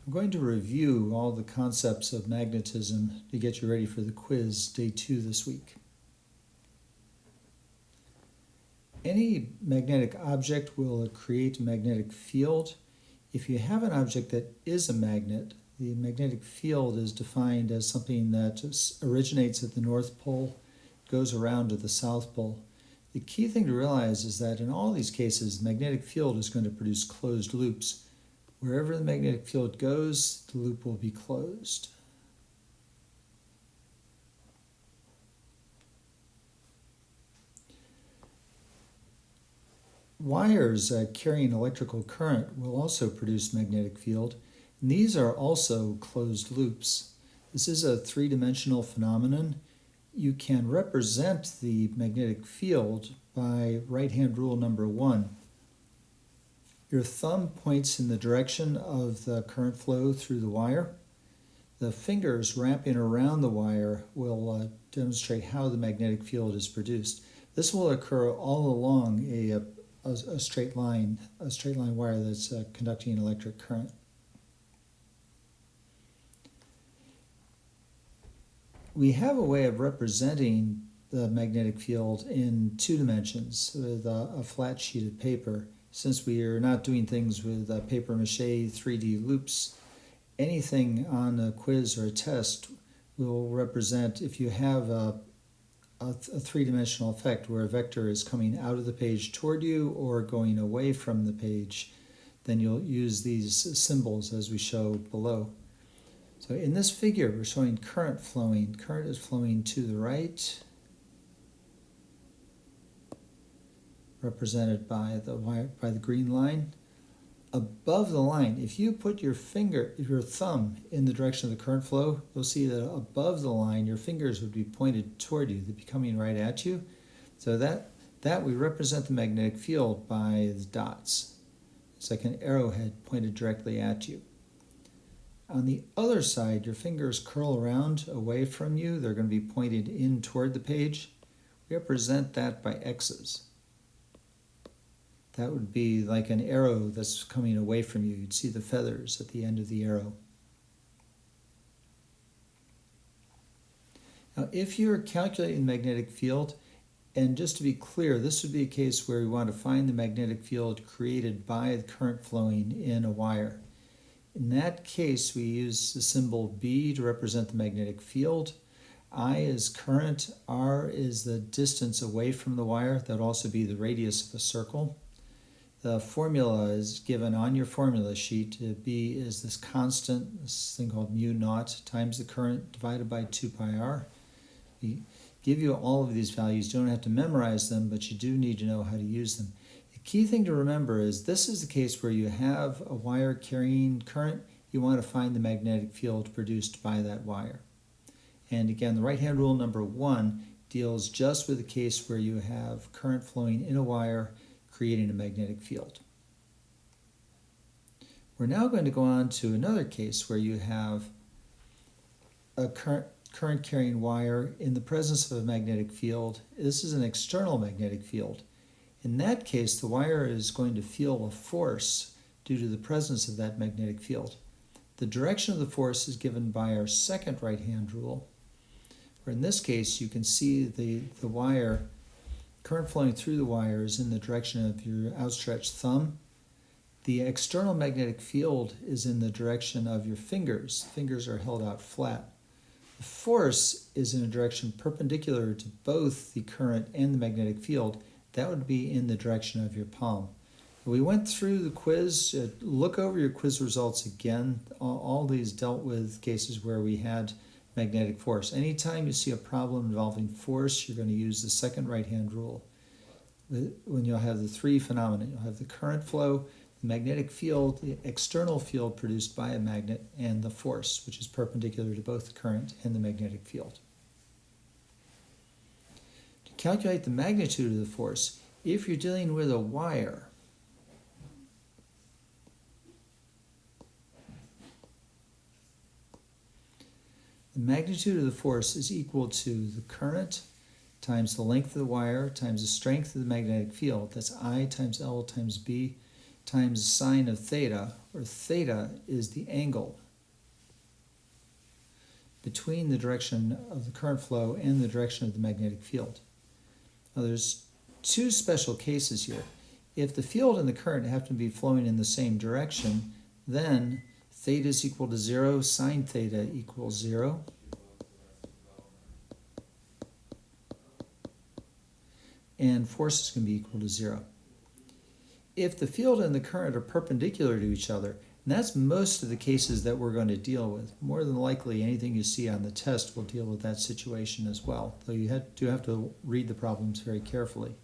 I'm going to review all the concepts of magnetism to get you ready for the quiz, day 2 this week. Any magnetic object will create a magnetic field. If you have an object that is a magnet, the magnetic field is defined as something that originates at the North Pole, goes around to the South Pole. The key thing to realize is that in all these cases, the magnetic field is going to produce closed loops. Wherever the magnetic field goes, the loop will be closed. Wires carrying electrical current will also produce magnetic field, and these are also closed loops. This is a three-dimensional phenomenon. You can represent the magnetic field by right-hand rule number 1. Your thumb points in the direction of the current flow through the wire. The fingers wrapping around the wire will demonstrate how the magnetic field is produced. This will occur all along a straight line wire that's conducting electric current. We have a way of representing the magnetic field in 2 dimensions with a flat sheet of paper. Since we are not doing things with paper mache 3D loops, anything on a quiz or a test will represent, if you have a three-dimensional effect where a vector is coming out of the page toward you or going away from the page, then you'll use these symbols as we show below. So in this figure, we're showing current flowing. Current is flowing to the right, represented by the green line. Above the line, if you put your thumb in the direction of the current flow, you'll see that above the line, your fingers would be pointed toward you. They'd be coming right at you. So that we represent the magnetic field by the dots. It's like an arrowhead pointed directly at you. On the other side, your fingers curl around away from you. They're going to be pointed in toward the page. We represent that by X's. That would be like an arrow that's coming away from you. You'd see the feathers at the end of the arrow. Now, if you're calculating the magnetic field, and just to be clear, this would be a case where we want to find the magnetic field created by the current flowing in a wire. In that case, we use the symbol B to represent the magnetic field. I is current, R is the distance away from the wire. That would also be the radius of a circle. The formula is given on your formula sheet. B is this constant, this thing called mu naught, times the current divided by 2 pi r. We give you all of these values. You don't have to memorize them, but you do need to know how to use them. The key thing to remember is this is the case where you have a wire carrying current. You want to find the magnetic field produced by that wire. And again, the right-hand rule number 1 deals just with the case where you have current flowing in a wire creating a magnetic field. We're now going to go on to another case where you have a current carrying wire in the presence of a magnetic field. This is an external magnetic field. In that case, the wire is going to feel a force due to the presence of that magnetic field. The direction of the force is given by our second right-hand rule, where in this case you can see the wire, current flowing through the wire is in the direction of your outstretched thumb. The external magnetic field is in the direction of your fingers. Fingers are held out flat. The force is in a direction perpendicular to both the current and the magnetic field. That would be in the direction of your palm. We went through the quiz. Look over your quiz results again. All these dealt with cases where we had magnetic force. Anytime you see a problem involving force, you're going to use the second right-hand rule. When you'll have the 3 phenomena, you'll have the current flow, the magnetic field, the external field produced by a magnet, and the force, which is perpendicular to both the current and the magnetic field. To calculate the magnitude of the force, if you're dealing with a wire, the magnitude of the force is equal to the current times the length of the wire times the strength of the magnetic field. That's I times L times B times sine of theta, where theta is the angle between the direction of the current flow and the direction of the magnetic field. Now there's two special cases here. If the field and the current happen to be flowing in the same direction, then theta is equal to 0, sine theta equals 0. And force is going to be equal to 0. If the field and the current are perpendicular to each other, and that's most of the cases that we're going to deal with. More than likely, anything you see on the test will deal with that situation as well, though you do have to read the problems very carefully.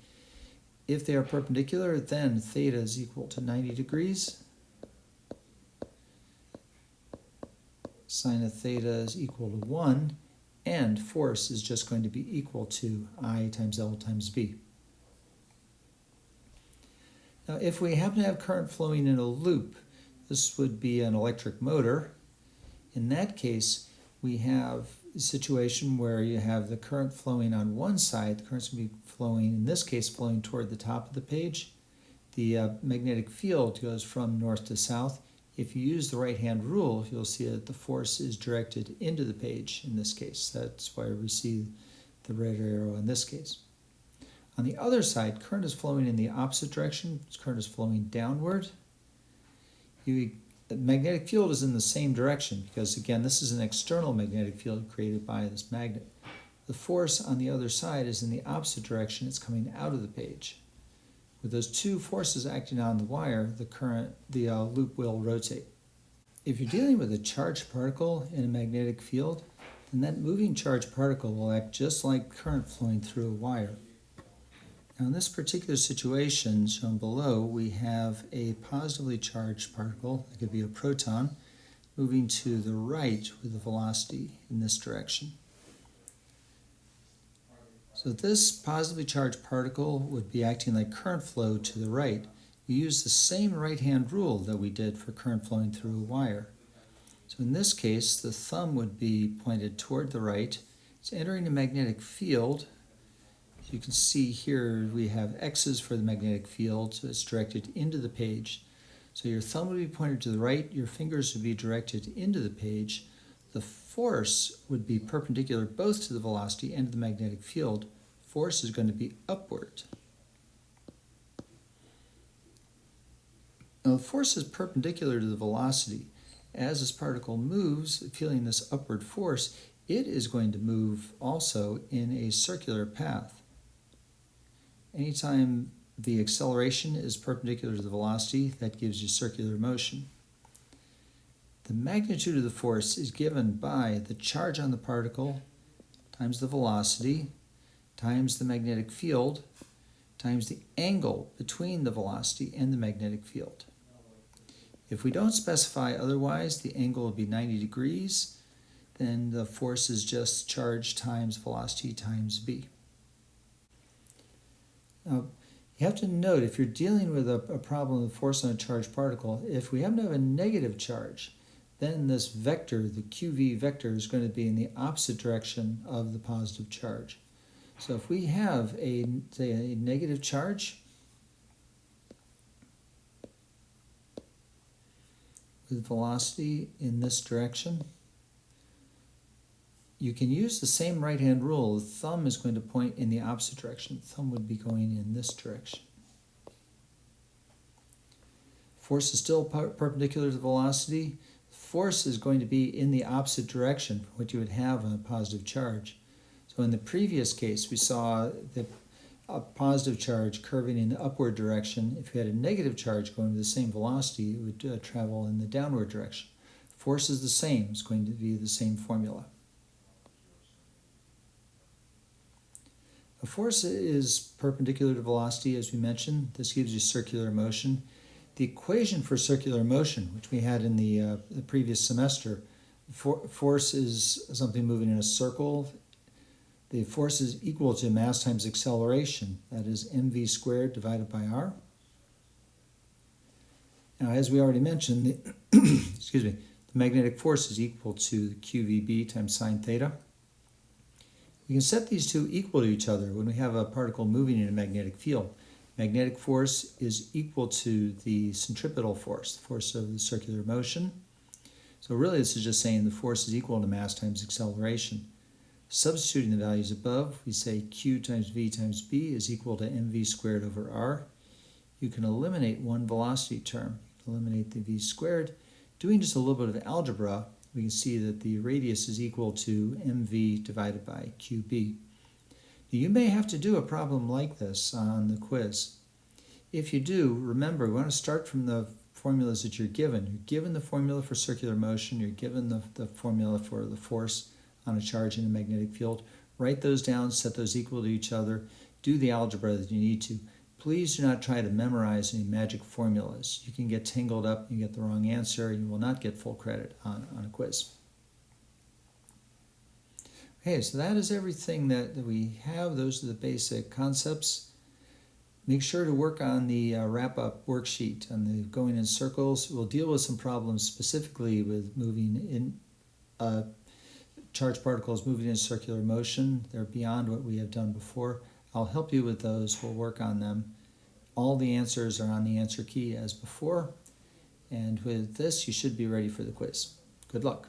If they are perpendicular, then theta is equal to 90 degrees. Sine of theta is equal to 1, and force is just going to be equal to I times L times B. Now, if we happen to have current flowing in a loop, this would be an electric motor. In that case, we have a situation where you have the current flowing on one side. The current's going to be flowing, in this case, flowing toward the top of the page. The magnetic field goes from north to south. If you use the right-hand rule, you'll see that the force is directed into the page in this case. That's why we see the red arrow in this case. On the other side, current is flowing in the opposite direction. Current is flowing downward. The magnetic field is in the same direction because, again, this is an external magnetic field created by this magnet. The force on the other side is in the opposite direction. It's coming out of the page. With those two forces acting on the wire, the loop will rotate. If you're dealing with a charged particle in a magnetic field, then that moving charged particle will act just like current flowing through a wire. Now in this particular situation shown below, we have a positively charged particle, it could be a proton, moving to the right with a velocity in this direction. So this positively charged particle would be acting like current flow to the right. We use the same right-hand rule that we did for current flowing through a wire. So in this case, the thumb would be pointed toward the right. It's entering a magnetic field. As you can see here, we have X's for the magnetic field, so it's directed into the page. So your thumb would be pointed to the right, your fingers would be directed into the page. The force would be perpendicular both to the velocity and to the magnetic field. Force is going to be upward. Now the force is perpendicular to the velocity. As this particle moves, feeling this upward force, it is going to move also in a circular path. Anytime the acceleration is perpendicular to the velocity, that gives you circular motion. The magnitude of the force is given by the charge on the particle times the velocity times the magnetic field times the angle between the velocity and the magnetic field. If we don't specify otherwise, the angle will be 90 degrees, then the force is just charge times velocity times b. Now, you have to note, if you're dealing with a problem with force on a charged particle, if we happen to have a negative charge, then this vector, the QV vector, is going to be in the opposite direction of the positive charge. So if we have say a negative charge with velocity in this direction, you can use the same right-hand rule. The thumb is going to point in the opposite direction. The thumb would be going in this direction. Force is still perpendicular to the velocity. Force is going to be in the opposite direction from what you would have on a positive charge. So in the previous case, we saw that a positive charge curving in the upward direction. If you had a negative charge going with the same velocity, it would travel in the downward direction. Force is the same. It's going to be the same formula. A force is perpendicular to velocity, as we mentioned. This gives you circular motion. The equation for circular motion, which we had in the previous semester, force is something moving in a circle. The force is equal to mass times acceleration. That is mv squared divided by r. Now, as we already mentioned, the magnetic force is equal to qvb times sine theta. We can set these two equal to each other when we have a particle moving in a magnetic field. Magnetic force is equal to the centripetal force, the force of the circular motion. So really this is just saying the force is equal to mass times acceleration. Substituting the values above, we say Q times V times B is equal to mv squared over r. You can eliminate one velocity term. Eliminate the v squared. Doing just a little bit of algebra, we can see that the radius is equal to mv divided by qb. Now, you may have to do a problem like this on the quiz. If you do, remember, we want to start from the formulas that you're given. You're given the formula for circular motion, you're given the formula for the force on a charge in a magnetic field. Write those down, set those equal to each other, do the algebra that you need to. Please do not try to memorize any magic formulas. You can get tangled up, you get the wrong answer, and you will not get full credit on a quiz. Okay, so that is everything that we have. Those are the basic concepts. Make sure to work on the wrap-up worksheet on the going in circles. We'll deal with some problems specifically with moving in charged particles moving in circular motion. They're beyond what we have done before. I'll help you with those. We'll work on them. All the answers are on the answer key as before. And with this, you should be ready for the quiz. Good luck.